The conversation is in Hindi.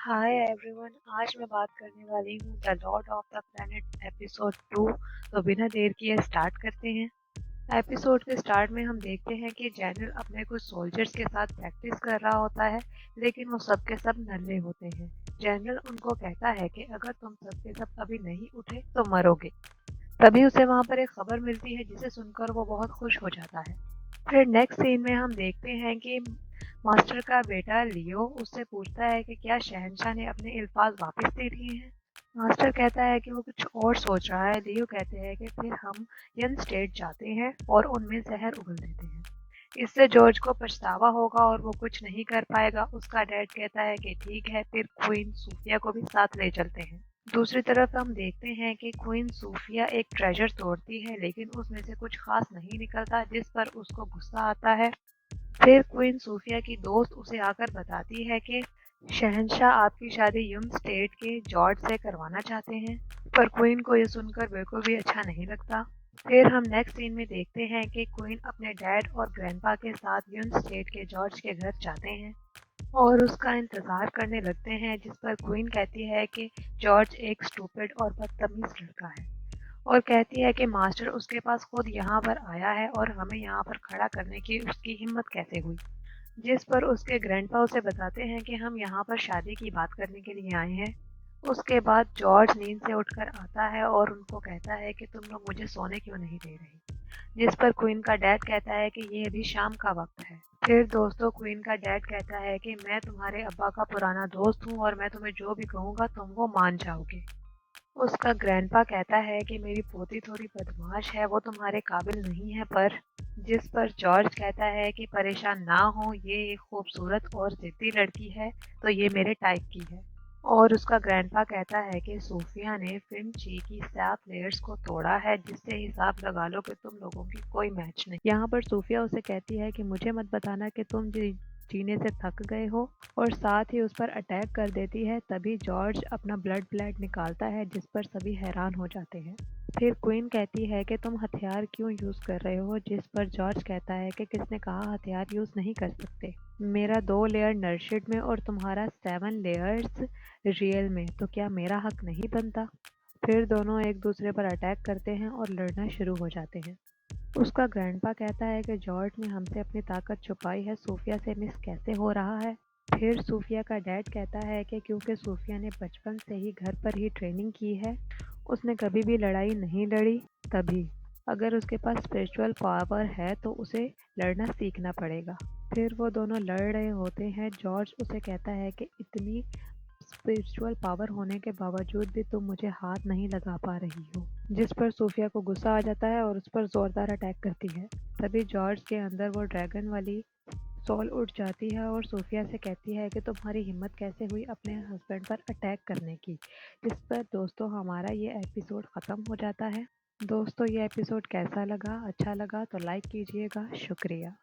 Hi everyone. आज मैं बात करने वाली हूँ the Lord of the planet episode 2। तो बिना देर किए स्टार्ट करते हैं। एपिसोड के स्टार्ट में हम देखते हैं कि जनरल अपने कुछ सोल्जर्स के साथ प्रैक्टिस कर रहा होता है, लेकिन वो सब के सब नल्ले होते हैं। जनरल उनको कहता है कि अगर तुम सब के सब अभी नहीं उठे तो मरोगे। तभी उसे वहाँ पर एक खबर मिलती है जिसे सुनकर वो बहुत खुश हो जाता है। फिर नेक्स्ट सीन में हम देखते हैं कि मास्टर का बेटा लियो उससे पूछता है कि क्या शहंशाह ने अपने अल्फाज वापस दे दिए हैं। मास्टर कहता है कि वो कुछ और सोच रहा है। लियो कहते हैं कि फिर हम यन स्टेट जाते हैं और उनमें जहर उगल देते हैं। इससे जॉर्ज को पछतावा होगा और वो कुछ नहीं कर पाएगा। उसका डैड कहता है कि ठीक है, फिर क्वीन सूफिया को भी साथ ले चलते हैं। दूसरी तरफ हम देखते हैं कि क्वीन सूफिया एक ट्रेजर तोड़ती है, लेकिन उसमें से कुछ खास नहीं निकलता, जिस पर उसको गुस्सा आता है। फिर क्वीन सूफिया की दोस्त उसे आकर बताती है कि शहंशाह आपकी शादी यम स्टेट के जॉर्ज से करवाना चाहते हैं। पर क्वीन को यह सुनकर बिल्कुल भी अच्छा नहीं लगता। फिर हम नेक्स्ट सीन में देखते हैं कि क्वीन अपने डैड और ग्रैंडपा के साथ यम स्टेट के जॉर्ज के घर जाते हैं और उसका इंतजार करने लगते हैं, जिस पर क्वीन कहती है कि जॉर्ज एक स्टूपिड और बदतमीज लड़का है और कहती है कि मास्टर उसके पास खुद यहाँ पर आया है और हमें यहाँ पर खड़ा करने की उसकी हिम्मत कैसे हुई। जिस पर उसके ग्रैंडपा उसे बताते हैं कि हम यहाँ पर शादी की बात करने के लिए आए हैं। उसके बाद जॉर्ज नींद से उठकर आता है और उनको कहता है कि तुम लोग मुझे सोने क्यों नहीं दे रहे। जिस पर क्वीन का डैड कहता है कि ये अभी शाम का वक्त है। फिर दोस्तों, क्वीन का डैड कहता है कि मैं तुम्हारे अब्बा का पुराना दोस्त हूँ और मैं तुम्हें जो भी कहूँगा तुम वो मान जाओगे। उसका ग्रैंडपा कहता है कि मेरी पोती थोड़ी बदमाश है, वो तुम्हारे काबिल नहीं है। पर जिस पर जॉर्ज कहता है कि परेशान ना हो, ये एक खूबसूरत और जिद्दी लड़की है, तो ये मेरे टाइप की है। और उसका ग्रैंडपा कहता है कि सूफिया ने फिल्म ची की 7 लेयर्स को तोड़ा है, जिससे हिसाब लगा लो कि तुम लोगों की कोई मैच नहीं। यहाँ पर सूफिया उसे कहती है कि मुझे मत बताना कि तुम जीने से थक गए हो, और साथ ही उस पर अटैक कर देती है। तभी जॉर्ज अपना ब्लड निकालता है, जिस पर सभी हैरान हो जाते हैं। फिर क्वीन कहती है कि तुम हथियार क्यों यूज़ कर रहे हो, जिस पर जॉर्ज कहता है कि किसने कहा हथियार यूज़ नहीं कर सकते। मेरा 2 लेयर नर्शिड में और तुम्हारा 7 लेयर्स रियल में, तो क्या मेरा हक नहीं बनता। फिर दोनों एक दूसरे पर अटैक करते हैं और लड़ना शुरू हो जाते हैं। उसका ग्रैंडपा कहता है कि जॉर्ज ने हमसे अपनी ताकत छुपाई है, सूफिया से मिस कैसे हो रहा है। फिर सूफिया का डैड कहता है कि क्योंकि सूफिया ने बचपन से ही घर पर ही ट्रेनिंग की है, उसने कभी भी लड़ाई नहीं लड़ी। तभी अगर उसके पास स्पिरिचुअल पावर है तो उसे लड़ना सीखना पड़ेगा। फिर वो दोनों लड़ रहे होते हैं। जॉर्ज उसे कहता है कि इतनी स्पिरिचुअल पावर होने के बावजूद भी तुम मुझे हाथ नहीं लगा पा रही हो। जिस पर सूफिया को गुस्सा आ जाता है और उस पर जोरदार अटैक करती है। तभी जॉर्ज के अंदर वो ड्रैगन वाली सोल उठ जाती है और सूफिया से कहती है कि तुम्हारी हिम्मत कैसे हुई अपने हस्बैंड पर अटैक करने की। इस पर दोस्तों हमारा ये एपिसोड ख़त्म हो जाता है। दोस्तों, ये एपिसोड कैसा लगा? अच्छा लगा तो लाइक कीजिएगा। शुक्रिया।